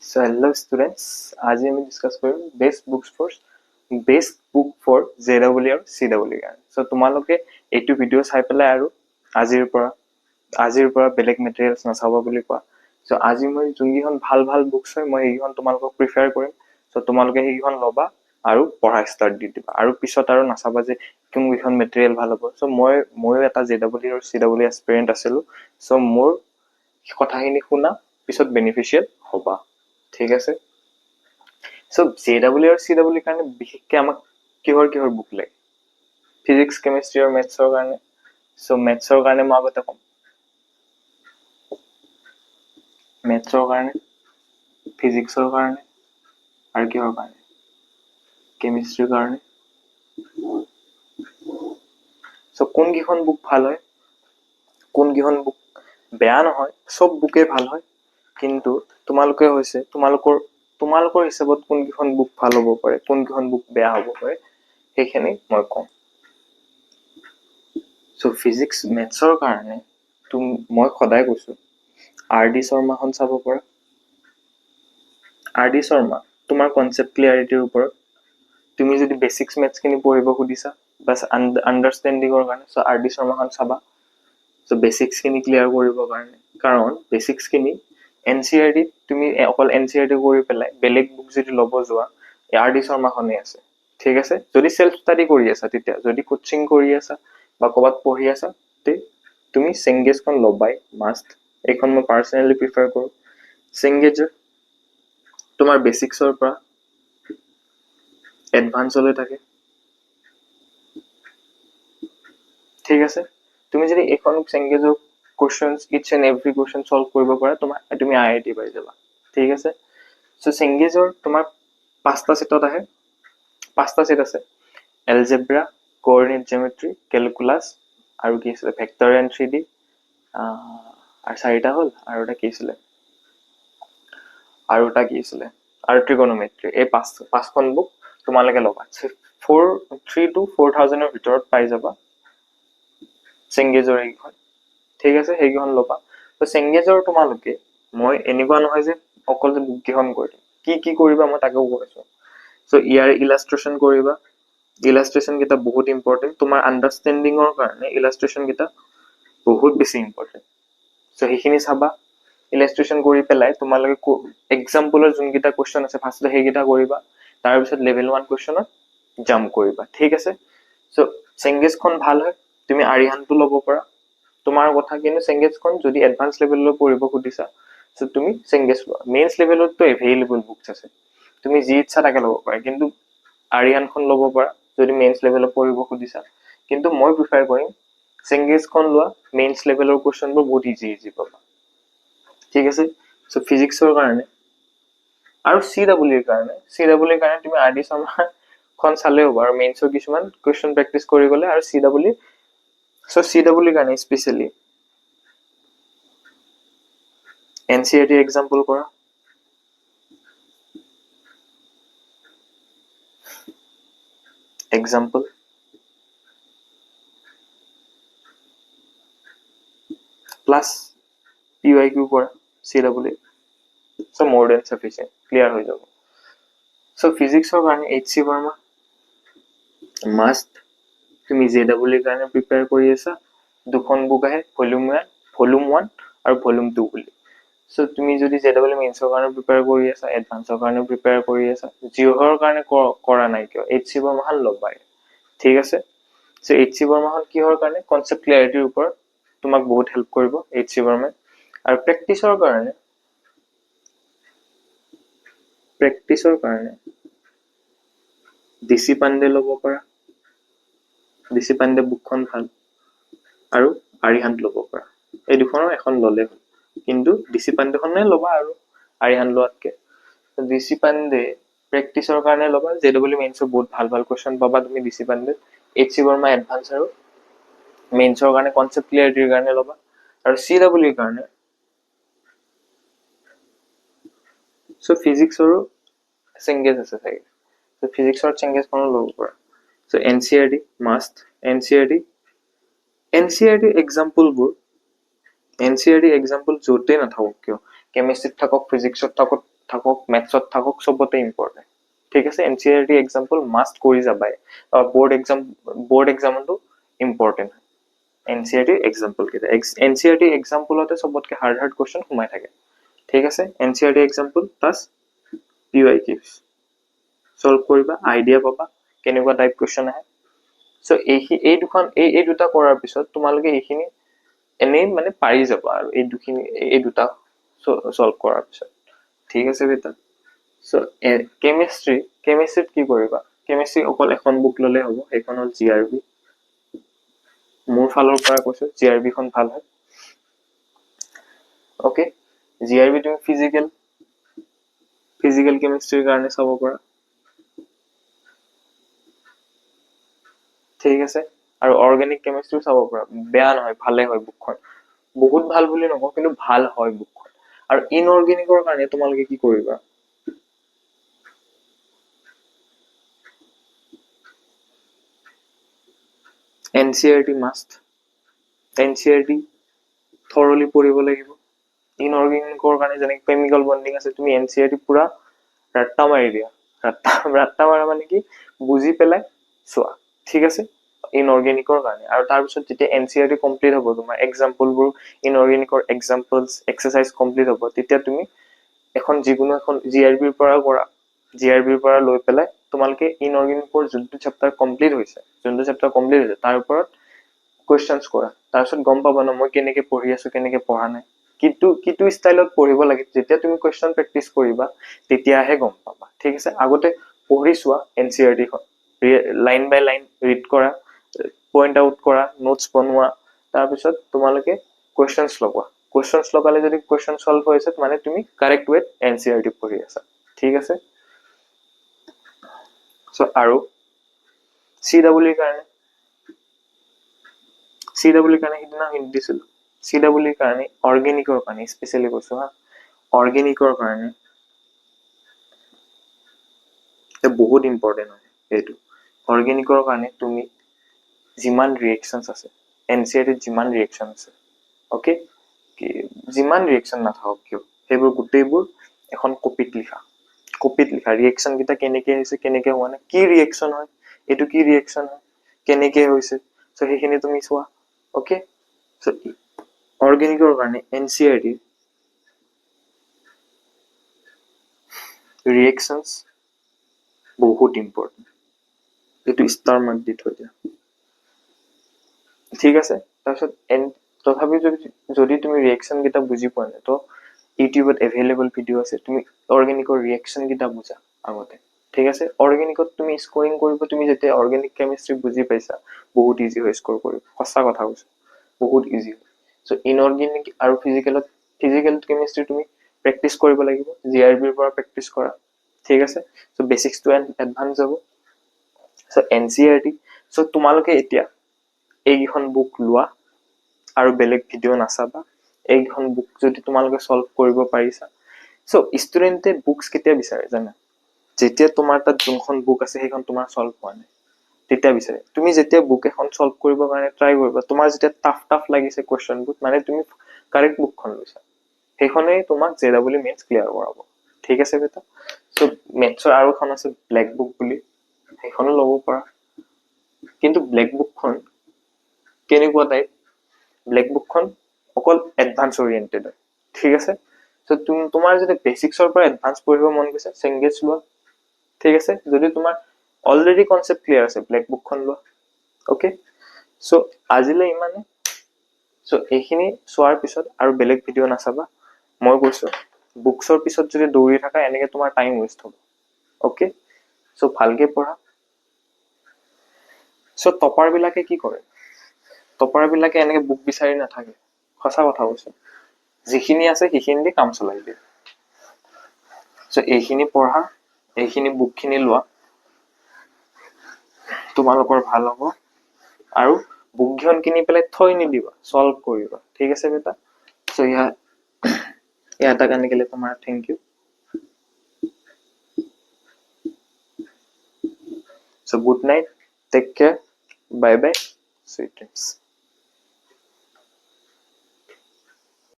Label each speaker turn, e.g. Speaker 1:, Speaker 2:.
Speaker 1: So hello students, আজি আমি discuss কৰিম বেষ্ট বুক ফৰ JEE আৰু CEE কাৰণে। সো তোমালোকে এইটো ভিডিও চাই পেলাই আৰু আজিৰ পৰা বেলেগ মেটেৰিয়েলছ নাচাব বুলি কোৱা। সো আজি মই যোনকেইখন ভাল বুকছ হয় মই এইখন তোমালোকক প্ৰিফাৰ কৰিম। সো তোমালোকে এইখন ল'বা আৰু পঢ়া ষ্টাৰ্ট দি দিবা আৰু পিছত আৰু নাচাবা যে কোনকেইখন মেটেৰিয়েল ভাল হ'ব। সো ময়ো এটা JEE আৰু CEE এস্পিৰেন্ট আছিলো। সো মোৰ কথাখিনি শুনা পিছত বেনিফিচিয়েল হ'বা। ঠিক আছে। সো JEE আৰু CEE কাৰণে বিশেষকৈ আমাক কিহৰ বুক লাগে? ফিজিক্স, কেমিষ্ট্ৰি আৰু মেথছৰ কাৰণে। সো মেথছৰ কাৰণে মই আগতে ক'ম, মেথছৰ কাৰণে, ফিজিক্সৰ কাৰণে আৰু কিহৰ কাৰণে? কেমিষ্ট্ৰিৰ কাৰণে। সো কোনকেইখন বুক ভাল হয়, কোনকেইখন বুক বেয়া নহয়, চব বুকে ভাল হয়, কিন্তু তোমালোকৰ হিচাপত কোনকেইখন বুক ভাল হ'ব পাৰে, কোনকেইখন বুক বেয়া হ'ব পাৰে, সেইখিনি মই ক'ম। সো ফিজিক্স মেথছৰ কাৰণে মই সদায় কৈছো RD শৰ্মাখন চাব পাৰা। RD শৰ্মা তোমাৰ কনচেপ্ট ক্লিয়াৰিটিৰ ওপৰত, তুমি যদি বেচিক্স মেথছখিনি পঢ়িব খুজিছা বাছ আণ্ডাৰষ্টেণ্ডিঙৰ কাৰণে, সো RD শৰ্মাখন চাবা। সো বেচিক্সখিনি ক্লিয়াৰ কৰিবৰ কাৰণে, কাৰণ বেচিক্সখিনি NCERTত তুমি অকল NCERT কৰি পেলাই বেলেগ বুক যদি ল'ব যোৱা RD শৰ্মাখনেই আছে। ঠিক আছে। যদি সেল্ফ ষ্টাডি কৰি আছা, তেতিয়া যদি কোচিং কৰি আছা বা ক'ৰবাত পঢ়ি আছা তে তুমি চেংগেজখন ল'বাই মাষ্ট। এইখন মই পাৰ্চনেলি প্ৰিফাৰ কৰোঁ। চেংগেজৰ তোমাৰ বেচিক্সৰ পৰা এডভান্সলৈ থাকে। ঠিক আছে। তুমি যদি এইখন চেংগেজৰ questions each and every question solve কৰিব পাৰা তুমি IIT পাই যাবা। ঠিক আছে। সো চেংগেজৰ তোমাৰ 5টা ছেটত আহে, 5টা ছেট আছে। এলজেব্ৰা, কোঅৰ্ডিনেট জিঅ'মেট্ৰি, কেলকুলাছ আৰু কি আছিলে ভেক্টৰ এণ্ড 3D, আৰু 4টা হ'ল, আৰু এটা কি আছিলে আৰু ট্ৰিগনোমেট্ৰি। এই পাঁচখন বুক তোমালোকে ল'বা। 3,000 to 4,000 ভিতৰত পাই যাবা চেংগেজৰ এইকেইখন। ঠিক আছে, সেইকেইখন ল'বা। তো চেংগেজৰ তোমালোকে, মই এনেকুৱা নহয় যে অকল যে বুক কেইখন কৰি দিম, কি কৰিবা মই তাকেও কৈছো। সো ইয়াৰ ইলাষ্ট্ৰেশ্যন কৰিবা। ইলাষ্ট্ৰেশ্যন কেইটা বহুত ইম্পৰ্টেণ্ট, তোমাৰ আণ্ডাৰষ্টেণ্ডিঙৰ কাৰণে ইলাষ্ট্ৰেশ্যন কেইটা বহুত বেছি ইম্পৰ্টেণ্ট। সো সেইখিনি চাবা। ইলাষ্ট্ৰেশ্যন কৰি পেলাই তোমালোকে এক্সাম্পলৰ যোনকেইটা কুৱেশ্যন আছে ফাৰ্ষ্টতে সেইকেইটা কৰিবা, তাৰপিছত লেভেল 1 কুৱেশ্যনত জাম্প কৰিবা। ঠিক আছে। সো চেংগেজখন ভাল হয়, তুমি আৰিহানটো ল'ব পাৰা, তোমাৰ কথা। কিন্তু চেংগেজখন যদি এডভান্স লেভেললৈ পঢ়িব খুজিছা সো তুমি চেংগেজ লোৱা। মেইনছ লেভেলততো এভেইলেবল বুকছ আছে, তুমি যি ইচ্ছা তাকে ল'ব পাৰা, কিন্তু আৰিহানখন ল'ব পাৰা যদি মেইনছ লেভেলত পঢ়িব খুজিছা। কিন্তু মই প্ৰিফাৰ কৰিম চেংগেজখন লোৱা, মেইনছ লেভেলৰ কুৱেশ্যনবোৰ বহুত ইজি পাবা। ঠিক আছে। সো ফিজিক্সৰ কাৰণে আৰু CEEৰ কাৰণে তুমি RD শৰ্মাখন চালেও হ'ব, আৰু মেইনছৰ কিছুমান কুৱেশ্যন প্ৰেক্টিচ কৰি গ'লে আৰু CEE। সো CEEৰ কাৰণে স্পেচিয়েলি NCERT এক্সাম্পল কৰা, এক্সাম্পল প্লাছ PYQ কৰা CEE। সো মোৰ দেন চাফিচিয়েণ্ট, ক্লিয়াৰ হৈ যাব। সো ফিজিক্সৰ কাৰণে HC বৰ্মা মাষ্ট। তুমি JEE কাৰণে প্ৰিপেয়াৰ কৰি আছা, দুখন বুক আহে, ভলিউম 1 আৰু ভলিউম 2 বুলি। সো তুমি যদি JEE মেইনছৰ কাৰণে প্ৰিপেয়াৰ কৰি আছা, এডভান্সৰ কাৰণে প্ৰিপেয়াৰ কৰি আছা, জিঅ'ৰ কাৰণে কৰা নাই কিয়, HC বৰ্মাখন ল'বাই। ঠিক আছে। সো HC বৰ্মাখন কিহৰ কাৰণে? কনচেপ্ট ক্লিয়াৰিটিৰ ওপৰত তোমাক বহুত হেল্প কৰিব HC বৰ্মাই। আৰু প্ৰেক্টিচৰ কাৰণে DC পাণ্ডে ল'ব পাৰা। DC পাণ্ডে বুকখন ভাল। আৰু আৰিহান্ত ল'ব পাৰা। এই দুখনৰ এখন ল'লে হ'ল, কিন্তু DC পাণ্ডেখনে ল'বা আৰু আৰিহান্ত লোৱাতকে। DC পাণ্ডে প্ৰেক্টিচৰ কাৰণে ল'বা, JEE মেইনছৰ বহুত ভাল কুৱেশ্যন পাবা তুমি DC Pandey. HC Verma advance আৰু মেইনছৰ কাৰণে কনচেপ্ট ক্লিয়াৰিটিৰ কাৰণে ল'বা। আৰু CEEৰ কাৰণে সো ফিজিক্সৰো চেংগেজ আছে চাগে, সো ফিজিক্সৰ চেংগেজখনো ল'ব পাৰা। So NCERT must. NCERT example য'তেই নাথাকক কিয়, কেমিষ্ট্ৰিত থাকক, ফিজিক্সত থাকক, থাকক মেথছত থাকক সবতে ইম্পৰ্টেণ্ট ঠিক আছে এনচিইআৰটি এক্সাম্পল মাষ্ট কৰি যাবাই board এক্সামটো ইম্পৰ্টেণ্ট এনচিইআৰটি এক্সাম্পল কেইটা এনচিইআৰটি এক্সাম্পলতে সবতকে হাৰ্ড কোৱেশ্চন সোমাই থাকে ঠিক আছে এনচিইআৰটি এক্সাম্পল প্লাস পিওআইকিউস সলভ কৰিবা আইডিয়া পাবা কেনেকুৱা টাইপ কোৱেশ্চন আহে সো এই দুটা কৰাৰ পিছত তোমালোকে এইখিনি এনেই মানে পাৰি যাবা আৰু এই দুটা সলভ কৰাৰ পিছত ঠিক আছে বেটা সো কেমিষ্ট্ৰিত কি কৰিবা কেমিষ্ট্ৰি অকল এখন বুক ললে হ'ব সেইখন হ'ল জিআৰবি মোৰ ফালৰ পৰা কৈছো জিআৰবি খন ভাল হয় ওকে জিআৰবি তুমি ফিজিক্যাল কেমিষ্ট্ৰিৰ কাৰণে চাব পাৰা ঠিক আছে আৰু অৰ্গেনিক কেমিষ্ট্ৰি চাব পাৰা বেয়া নহয় ভালে হয় বুকখন বহুত ভাল বুলি নকওঁ কিন্তু ভাল হয় বুকখন আৰু ইনঅৰ্গেনিকৰ কাৰণে তোমালোকে কি কৰিবা এনচিইআৰটি মাষ্ট এনচিইআৰটি থৰলি পঢ়িব লাগিব ইনঅৰ্গেনিকৰ কাৰণে যেনেকৈ কেমিকেল বন্ডিং আছে তুমি এনচিইআৰটি পুৰা ৰাট্টা মাৰি দিয়া ৰাট্টা মাৰা মানে কি বুজি পেলাই চোৱা ঠিক আছে ইনঅৰ্গেনিকৰ কাৰণে আৰু তাৰপিছত যেতিয়া এনচিইআৰটি কমপ্লিট হ'ব তোমাৰ এক্সাম্পলবোৰ ইনঅৰ্গেনিকৰ এক্সাম্পলছ এক্সাৰচাইজ কমপ্লিট হ'ব তেতিয়া তুমি এখন যিকোনো এখন জিআৰবিৰ পৰা কৰা জিআৰবিৰ পৰা লৈ পেলাই তোমালোকে ইনঅৰ্গেনিকৰ যোনটো চেপ্টাৰ কমপ্লিট হৈছে তাৰ ওপৰত কুৱেশ্যনছ কৰা তাৰপিছত গম পাবা ন মই কেনেকে পঢ়ি আছো কেনেকে পঢ়া নাই কিটো ষ্টাইলত পঢ়িব লাগে যেতিয়া তুমি কুৱেশ্যন প্ৰেক্টিচ কৰিবা তেতিয়াহে গম পাবা ঠিক আছে আগতে পঢ়ি চোৱা এনচিইআৰটি খন লাইন বাই লাইন ৰিড কৰা পইণ্ট আউট কৰা নোটছ বনোৱা তাৰপিছত তোমালোকে কুৱেশ্যনছ লগালে যদি কুৱেশ্যন সলভ হৈছে মানে তুমি কাৰেক্ট ৱেত এনচিইআৰটি পঢ়ি আছা ঠিক আছে সো আৰু চিডব্লিউৰ কাৰণে সিদিনা হিন্ট দিছিলো চিডব্লিউৰ কাৰণে অৰ্গেনিকৰ কাৰণে স্পেচিয়েলি কৈছো হা অৰ্গেনিকৰ কাৰণে বহুত ইম্পৰ্টেণ্ট হয় এইটো অৰ্গেনিকৰ কাৰণে তুমি যিমান ৰিয়েকশ্যনছ আছে এনচিইআৰটিত যিমান ৰিয়েকশ্যন আছে ওকে যিমান ৰিয়েকশ্যন নাথাকক কিয় সেইবোৰ গোটেইবোৰ এখন কপিত লিখা ৰিয়েকশ্যন কেইটা কেনেকে হৈছে কেনেকে হোৱা নাই কি ৰিয়েকশ্যন হয় এইটো কি ৰিয়েকশ্যন হয় কেনেকে হৈছে সো সেইখিনি তুমি চোৱা ওকে সো অৰ্গেনিকৰ কাৰণে এনচিইআৰটি ৰিয়েকশ্যনছ বহুত ইম্পৰ্টেণ্ট এইটো ষ্টাৰ মাৰ্ক দি থৈ দিয়া ঠিক আছে তাৰপিছত তথাপি যদি তুমি ৰিয়েকশ্যন কেইটা বুজি পোৱা নাই তো ইউটিউবত এভেইলেবল ভিডিঅ' আছে তুমি অৰ্গেনিকৰ ৰিয়েকশ্যন কেইটা বুজা আগতে ঠিক আছে অৰ্গেনিকত তুমি স্কোৰিং কৰিব তুমি যেতিয়া অৰ্গেনিক কেমিষ্ট্ৰি বুজি পাইছা বহুত ইজি হয় স্কোৰ কৰিব সঁচা কথা কৈছো বহুত ইজি হয় সো ইনঅৰ্গেনিক আৰু ফিজিকেল কেমিষ্ট্ৰি তুমি প্ৰেক্টিচ কৰিব লাগিব জিআৰবিৰ পৰা প্ৰেক্টিচ কৰা ঠিক আছে সো বেসিক্সটো এডভান্স যাব সো এনচিইআৰটি সো তোমালোকে এতিয়া এইখন বুক লোৱা আৰু বেলেগ ভিডিঅ' নাচাবা এইখন বুক যদি তোমালোকে সলভ কৰিব পাৰিছা সো ষ্টুডেণ্টে বুকছ কেতিয়া বিচাৰে জানা যেতিয়া তোমাৰ তাত যোনখন বুক আছে সেইখন তোমাৰ সলভ হোৱা নাই তেতিয়া বিচাৰে তুমি যেতিয়া বুক এখন সলভ কৰিবৰ কাৰণে ট্ৰাই কৰিবা তোমাৰ যেতিয়া টাফ লাগিছে কুৱেশ্যনবোৰ মানে তুমি কাৰেক্ট বুকখন লৈছা সেইখনেই তোমাক জেডব্লিউ মেথছ ক্লিয়াৰ কৰাব ঠিক আছে বেটা সো মেথছৰ আৰু এখন আছে ব্লেক বুক বুলি সেইখনো ল'ব পাৰা কিন্তু ব্লেক বুকখন কেনেকুৱা টাইপ ব্লেক বুকখন অকল এডভান্স ওৰিয়েণ্টেড হয় ঠিক আছে সো তোমাৰ যদি বেসিক্সৰ পৰা এডভান্স পঢ়িব মন গৈছে চেংগেজ লোৱা ঠিক আছে যদি তোমাৰ অলৰেডি কনসেপ্ট ক্লিয়াৰ আছে ব্লেক বুকখন লোৱা ওকে সো আজিলৈ ইমানে সো এইখিনি চোৱাৰ পিছত আৰু বেলেগ ভিডিঅ' নাচাবা মই কৈছো বুকছৰ পিছত যদি দৌৰি থাকা এনেকে তোমাৰ টাইম ৱেষ্ট হ'ব ওকে সো ভালকে পঢ়া সো টপাৰ বিলাকে কি কৰে টপাৰ বিলাকে এনেকে বুক বিচাৰি নাথাকে সঁচা কথা কৈছো যিখিনি আছে সেইখিনি দি কাম চলাই দিয়ে সো এইখিনি পঢ়া এইখিনি বুকখিনি লোৱা তোমালোকৰ ভাল হ'ব আৰু বুকখন কিনি পেলাই থৈ নিদিবা সলভ কৰিবা ঠিক আছে বেটা সো यहाँ तक आने के लिए तुम्हारा thank you so good night take care bye bye sweet dreams